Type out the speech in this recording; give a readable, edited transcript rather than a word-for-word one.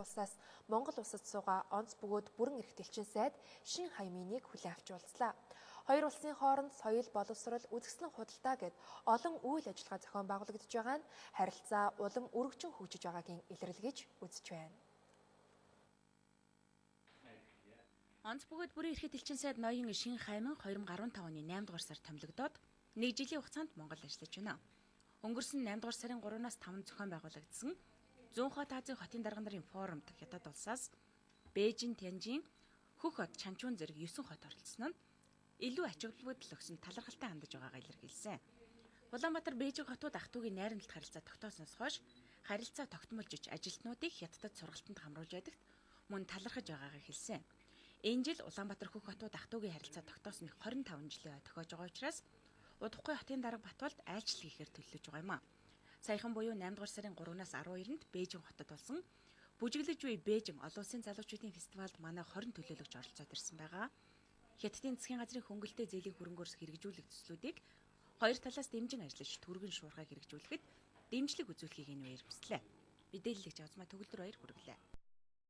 улсаас Монгол улсад суугаа онц бөгөөд бүрэн эрх дэлчин сайд шин хаймыныг хүлээн авч уулзлаа. Хоёр улсын хооронд соёл боловсрол, үзэсгэлэн худалдаа гэд олон үйл ажиллагаа зохион байгуулагдж байгаа нь харилцаа улам өргөжин хөгжиж байгаагийн илрэл гэж үзэж байна. Онц бөгөөд бүрэн эрх дэлчин сайд ноён шин хайман 2015 оны 8 дугаар сард томилогдоод 1 жилийн хугацаанд Монгол ажиллаж байна. Өнгөрсөн 8 дугаар сарын 3-наас 5-нд зохион байгуулагдсан Зүүн хот Азийн хотын дарга нарын форумд Хятад улсаас Бээжин, Тянжин, Хөх хот, Чанчун зэрэг 9 хот оролцсон нь илүү ач холбогдол өгсөн талархалтай хандаж байгаагаа илэрхийлсэн. Улаанбаатар, Бээжин хотууд ах トゥ угийн найрамдалт харилцаа тогтоосноос хойш харилцаа тогтмолж иж ажилтнуудыг Хятадд сургалтанд хамруулж байдагт мөн талархаж байгаагаа хэлсэн. Энэ жил Улаанбаатар, Хөх хотууд ах トゥ угийн харилцаа тогтоосныг 25 жилийн тохиож байгаа учраас удахгүй хотын дарга Батболд айлчлал хийхээр төлөвлөж байгаа юм а. Саяхан буюу 8 дугаар сарын 3-наас 12-нд Бээжин хотод болсон Бүжиглэж буй Бээжин олон улсын залуучуудын фестивалд манай 20 төлөөлөгч оролцоод ирсэн байгаа. Хятадын засгийн газрын хөнгөлөлтэй зээлийн хөрөнгөөрс хэрэгжүүлэх төслүүдийг хоёр талаас дэмжин ажиллаж түргэн шуурхайг хэрэгжүүлэхэд дэмжлэг үзүүлэхийг энэ үеэр хүслээ. Мэдээлэлч Азмаа Төгөлдөр баяр хүргэлээ.